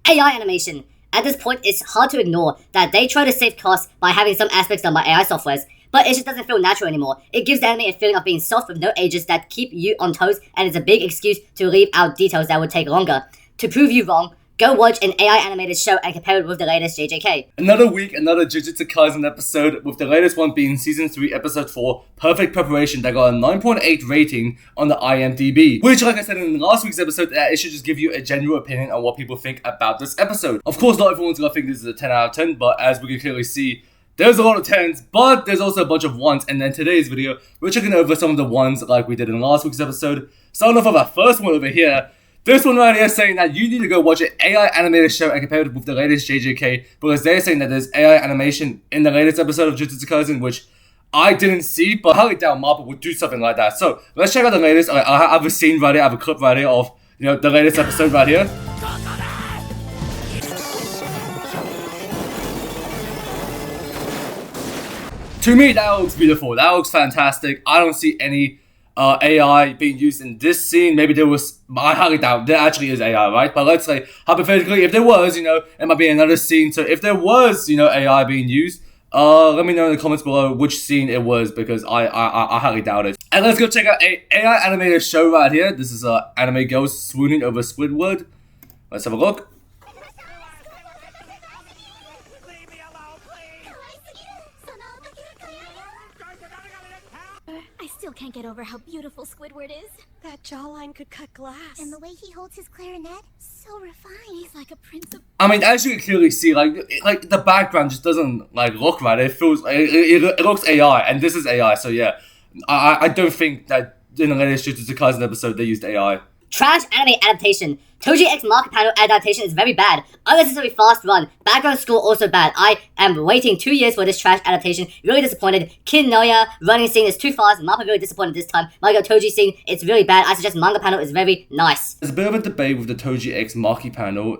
AI animation. At this point, it's hard to ignore that they try to save costs by having some aspects done by AI softwares, but it just doesn't feel natural anymore. It gives the anime a feeling of being soft with no edges that keep you on toes, and it's a big excuse to leave out details that would take longer. To prove you wrong, go watch an AI animated show and compare it with the latest JJK. Another week, another Jujutsu Kaisen episode, with the latest one being Season 3, Episode 4, Perfect Preparation, that got a 9.8 rating on the IMDB. Which, like I said in last week's episode, it should just give you a general opinion on what people think about this episode. Of course, not everyone's gonna think this is a 10 out of 10, but as we can clearly see, there's a lot of 10s, but there's also a bunch of 1s, and then today's video, we're checking over some of the 1s like we did in last week's episode. Starting off with our first one over here. This one right here is saying that you need to go watch an AI animated show and compare it with the latest JJK, because they're saying that there's AI animation in the latest episode of Jujutsu Kaisen, which I didn't see, but I highly doubt Mappa would do something like that. So let's check out the latest. I have a scene right here, I have a clip right here of, the latest episode right here. To me, that looks beautiful. That looks fantastic. I don't see any AI being used in this scene. Maybe there was, I highly doubt there actually is AI, right? But let's say, hypothetically, if there was, it might be another scene. So if there was, AI being used, let me know in the comments below which scene it was, because I highly doubt it. And let's go check out a AI animated show right here. This is anime girls swooning over Squidward. Let's have a look. I still can't get over how beautiful Squidward is. That jawline could cut glass. And the way he holds his clarinet, so refined. He's like a prince of... I mean, as you can clearly see, like the background just doesn't look right. It feels it looks AI, and this is AI. So yeah, I don't think that in the latest Jujutsu Kaisen episode they used AI. Trash anime adaptation. Toji X market panel adaptation is very bad. Unnecessary fast run. Background score also bad. I am waiting 2 years for this trash adaptation. Really disappointed. Kid Naoya running scene is too fast. Mappa really disappointed this time. Manga Toji scene, it's really bad. I suggest manga panel is very nice. There's a bit of a debate with the Toji X Maki panel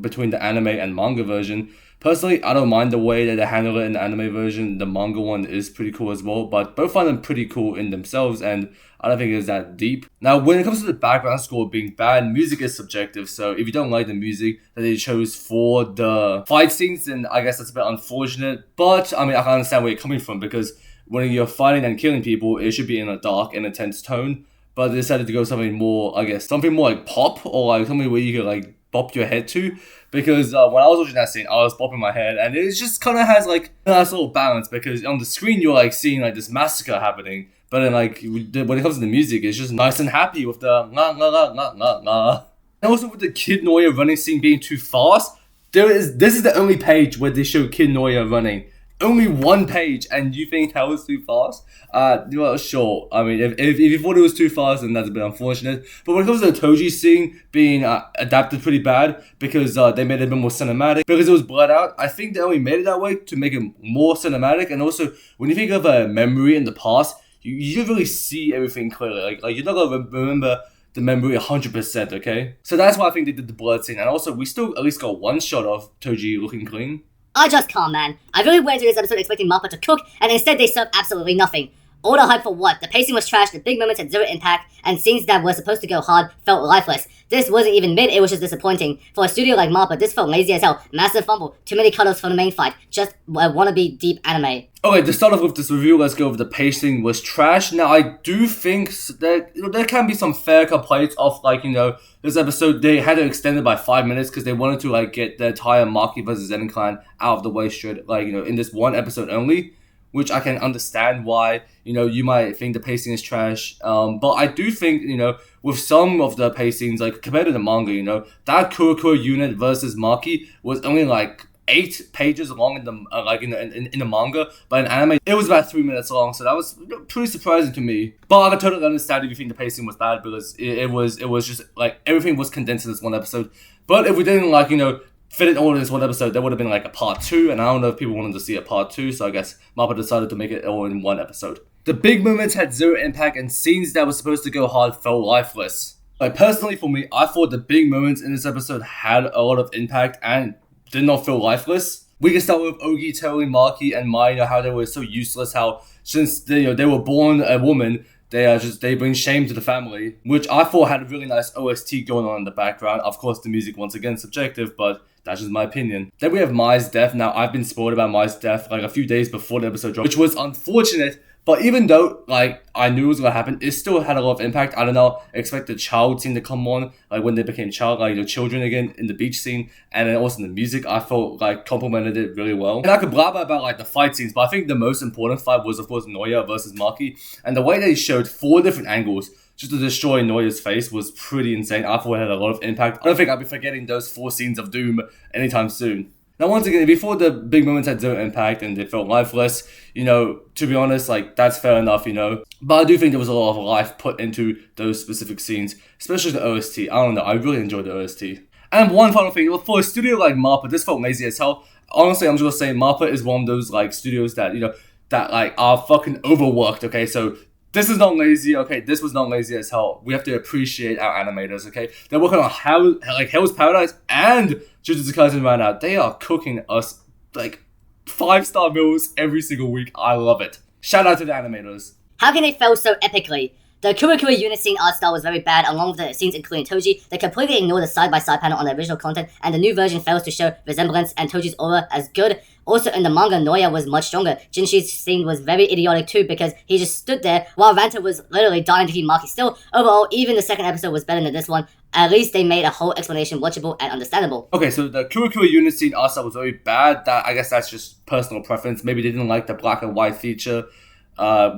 between the anime and manga version. Personally, I don't mind the way that they handle it in the anime version. The manga one is pretty cool as well, but both find them pretty cool in themselves, and I don't think it's that deep. Now, when it comes to the background score being bad, music is subjective, so if you don't like the music that they chose for the fight scenes, then I guess that's a bit unfortunate. But, I mean, I can understand where you're coming from, because when you're fighting and killing people, it should be in a dark and intense tone, but they decided to go something more, I guess, something more like pop, or like something where you could bop your head to, because when I was watching that scene, I was bopping my head, and it just kind of has a nice little balance, because on the screen you're seeing this massacre happening, but then when it comes to the music, it's just nice and happy with the la la la la la la. And also with the Kid Naoya running scene being too fast, this is the only page where they show Kid Naoya running. Only one page, and you think that was too fast? Well, sure. I mean, if you thought it was too fast, then that's a bit unfortunate. But when it comes to the Toji scene being adapted pretty bad, because they made it a bit more cinematic, because it was blurred out, I think they only made it that way to make it more cinematic. And also, when you think of a memory in the past, you don't really see everything clearly. You're not gonna remember the memory 100%, okay? So that's why I think they did the blurred scene. And also, we still at least got one shot of Toji looking clean. I just can't, man. I really went into this episode expecting Mappa to cook, and instead they served absolutely nothing. All the hype for what? The pacing was trash, the big moments had zero impact, and scenes that were supposed to go hard felt lifeless. This wasn't even mid, it was just disappointing. For a studio like Mappa, this felt lazy as hell. Massive fumble, too many cutoffs for the main fight. Just a wannabe deep anime. Okay, to start off with this review, let's go over the pacing was trash. Now, I do think that there can be some fair complaints of, this episode, they had to extend it by 5 minutes because they wanted to, get the entire Maki vs. Zen clan out of the way straight, in this one episode only, which I can understand why, you might think the pacing is trash. But I do think, with some of the pacings, compared to the manga, that Kuroko unit versus Maki was only, 8 pages long in the in the manga, but in anime it was about 3 minutes long, so that was pretty surprising to me. But I can totally understand if you think the pacing was bad, because it was just everything was condensed in this one episode. But if we didn't fit it all in this one episode, there would have been a part 2, and I don't know if people wanted to see a part 2, so I guess Mappa decided to make it all in one episode. The big moments had zero impact, and scenes that were supposed to go hard felt lifeless. Personally, for me, I thought the big moments in this episode had a lot of impact and did not feel lifeless. We can start with Ogi telling Maki and Mai how they were so useless, how since they were born a woman, they bring shame to the family, which I thought had a really nice OST going on in the background. Of course, the music once again subjective, but that's just my opinion. Then we have Mai's death. Now, I've been spoiled about Mai's death like a few days before the episode dropped, which was unfortunate. But even though, like, I knew it was gonna happen, it still had a lot of impact. I don't know, expect the child scene to come on, like, when they became children again in the beach scene. And then also the music, I felt, like, complemented it really well. And I could blabber about, like, the fight scenes, but I think the most important fight was, of course, Naoya versus Maki. And the way they showed 4 different angles just to destroy Naoya's face was pretty insane. I thought it had a lot of impact. I don't think I'll be forgetting those 4 scenes of doom anytime soon. Now, once again, before the big moments had zero impact and they felt lifeless, to be honest, like, that's fair enough, But I do think there was a lot of life put into those specific scenes, especially the OST. I don't know, I really enjoyed the OST. And one final thing, for a studio like Mappa, this felt lazy as hell. Honestly, I'm just gonna say Mappa is one of those, like, studios that, that, like, are fucking overworked, okay? So, this is not lazy, okay? This was not lazy as hell. We have to appreciate our animators, okay? They're working on Hell's Paradise and Jujutsu Kaisen right now. They are cooking us, like, 5-star meals every single week. I love it. Shout out to the animators. How can they fail so epically? The Kurikuri unit scene art style was very bad, along with the scenes including Toji. They completely ignore the side-by-side panel on the original content, and the new version fails to show resemblance and Toji's aura as good. Also, in the manga, Naoya was much stronger. Jinshi's scene was very idiotic too, because he just stood there while Ranta was literally dying to keep Maki still. Overall, even the second episode was better than this one. At least they made a whole explanation watchable and understandable. Okay, so the Kurikuri unit scene art style was very bad. I guess that's just personal preference. Maybe they didn't like the black and white feature,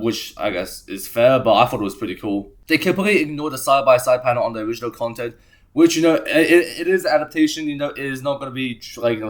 which I guess is fair, but I thought it was pretty cool. They completely ignored the side-by-side panel on the original content, which, it is adaptation, it is not going to be,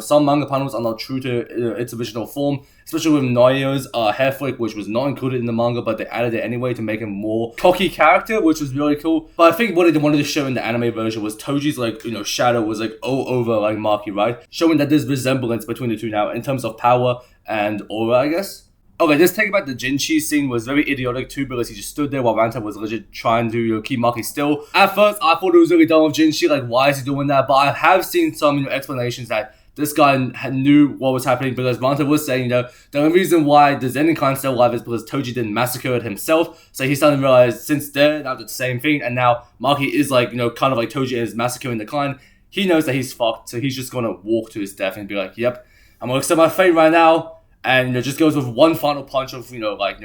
some manga panels are not true to its original form, especially with Naoya's hair flick, which was not included in the manga, but they added it anyway to make him more cocky character, which was really cool. But I think what they wanted to show in the anime version was Toji's, shadow was, all over, Maki, right? Showing that there's resemblance between the two now, in terms of power and aura, I guess. Okay, this thing about the Jinchi scene was very idiotic too, because he just stood there while Ranta was legit trying to keep Maki still. At first, I thought it was really dumb of Jinchi, like, why is he doing that? But I have seen some explanations that this guy knew what was happening, because Ranta was saying, the only reason why the Zenin clan still alive is because Toji didn't massacre it himself. So he's starting to realize, since they're now the same thing, and now Maki is kind of like Toji is massacring the clan, he knows that he's fucked, so he's just gonna walk to his death and be like, yep, I'm gonna accept my fate right now. And just goes with one final punch of,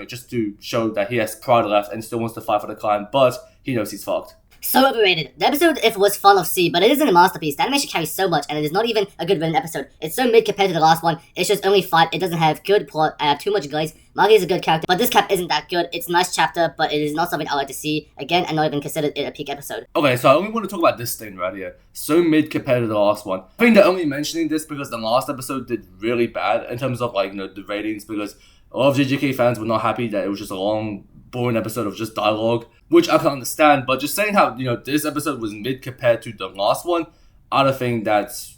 just to show that he has pride left and still wants to fight for the clan, but he knows he's fucked. So overrated. The episode, if it was fun of C, but it isn't a masterpiece. The animation carries so much, and it is not even a good written episode. It's so mid compared to the last one. It's just only fight. It doesn't have good plot. I have too much glaze. Maki is a good character, but this cap isn't that good. It's a nice chapter, but it is not something I like to see again, and not even consider it a peak episode. Okay, so I only want to talk about this thing right here. So mid compared to the last one. I think they're only mentioning this because the last episode did really bad in terms of the ratings, because a lot of JJK fans were not happy that it was just a long, boring episode of just dialogue, which I can understand, but just saying how, this episode was mid compared to the last one, I don't think that's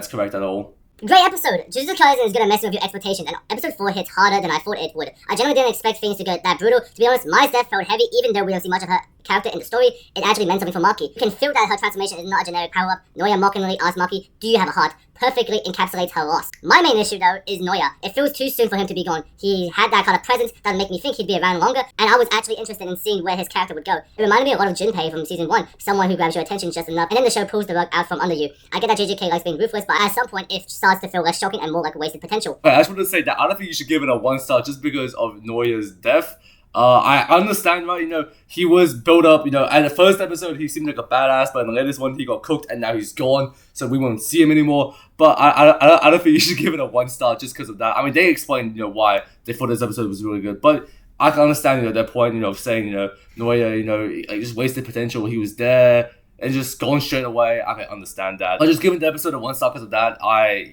correct at all. Great episode! Jujutsu Kaisen is good at messing with your expectations, and episode 4 hits harder than I thought it would. I generally didn't expect things to go that brutal. To be honest, Mai's death felt heavy, even though we don't see much of her character in the story. It actually meant something for Maki. You can feel that her transformation is not a generic power-up. Naoya mockingly asks Maki, do you have a heart? Perfectly encapsulates her loss. My main issue, though, is Naoya. It feels too soon for him to be gone. He had that kind of presence that would make me think he'd be around longer, and I was actually interested in seeing where his character would go. It reminded me a lot of Junpei from Season 1, someone who grabs your attention just enough, and then the show pulls the rug out from under you. I get that JJK likes being ruthless, but at some point it starts to feel less shocking and more like a wasted potential. I just want to say that I don't think you should give it a 1-star just because of Naoya's death. I understand, right? He was built up, at the first episode, he seemed like a badass, but in the latest one, he got cooked, and now he's gone, so we won't see him anymore. But I don't think you should give it a 1-star just because of that. I mean, they explained, why they thought this episode was really good, but I can understand, their point, of saying, Naoya, just wasted potential. He was there, and just going straight away. I can understand that. But just giving the episode a 1-star because of that, I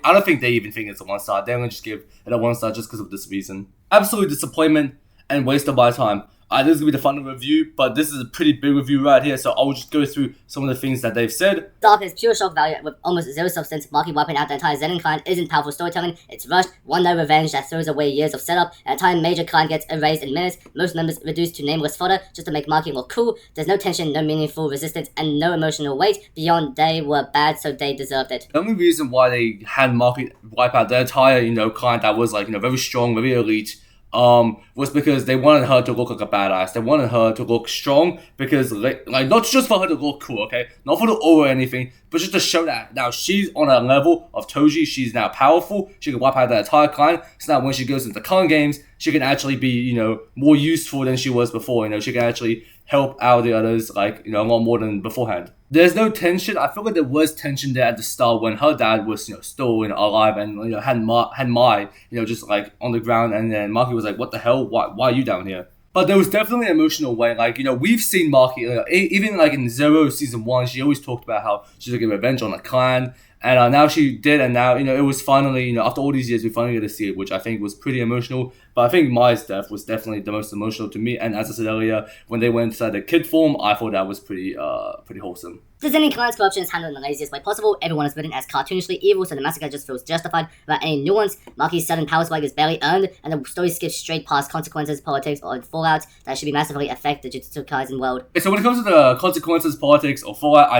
don't think they even think it's a 1-star. They're going to just give it a 1-star just because of this reason. Absolute disappointment and waste of my time. This is going to be the final review, but this is a pretty big review right here, so I'll just go through some of the things that they've said. Dark is pure shock value with almost zero substance. Maki wiping out the entire Zenin clan isn't powerful storytelling. It's rushed, one-night revenge that throws away years of setup. An entire major clan gets erased in minutes. Most members reduced to nameless fodder just to make Maki look cool. There's no tension, no meaningful resistance, and no emotional weight beyond they were bad, so they deserved it. The only reason why they had Maki wipe out their entire, clan that was very strong, very elite, was because they wanted her to look like a badass. They wanted her to look strong because, like not just for her to look cool, okay? Not for the aura or anything, but just to show that now she's on a level of Toji. She's now powerful. She can wipe out the entire clan. So now when she goes into the current games, she can actually be, more useful than she was before. She can actually help out the others, like, a lot more than beforehand. There's no tension. I feel like there was tension there at the start when her dad was, still, alive and, had Mai, just like on the ground, and then Maki was like, what the hell? Why are you down here? But there was definitely an emotional way. Like, we've seen Maki, even like in Zero Season 1, she always talked about how she's going to get revenge on the clan. And now she did, and now, it was finally, after all these years, we finally get to see it, which I think was pretty emotional. But I think Mai's death was definitely the most emotional to me. And as I said earlier, when they went inside the kid form, I thought that was pretty wholesome. The Zenin clan's corruption is handled in the laziest way possible. Everyone is written as cartoonishly evil, so the massacre just feels justified without any nuance. Maki's sudden power spike is barely earned, and the story skips straight past consequences, politics, or fallout that should be massively affect the Jujutsu Kaisen world. So when it comes to the consequences, politics, or fallout, I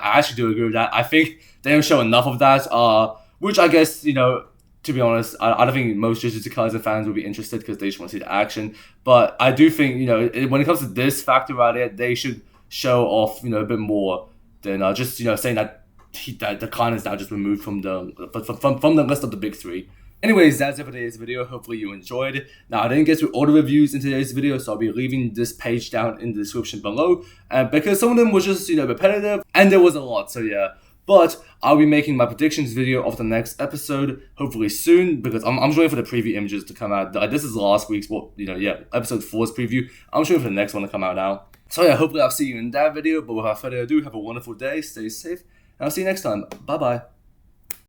actually do agree with that. I think they don't show enough of that, which I guess, to be honest, I don't think most Jujutsu Kaisen fans will be interested because they just want to see the action. But I do think, when it comes to this factor right here, they should show off, a bit more than just, saying that that the clan is now just removed from the list of the big three. Anyways, that's it for today's video. Hopefully you enjoyed it. Now, I didn't get through all the reviews in today's video, so I'll be leaving this page down in the description below. Because some of them was just, repetitive, and there was a lot, so yeah. But I'll be making my predictions video of the next episode, hopefully soon, because I'm just waiting for the preview images to come out. This is last week's, episode 4's preview. I'm just waiting for the next one to come out now. So yeah, hopefully I'll see you in that video, but without further ado, have a wonderful day, stay safe, and I'll see you next time. Bye-bye.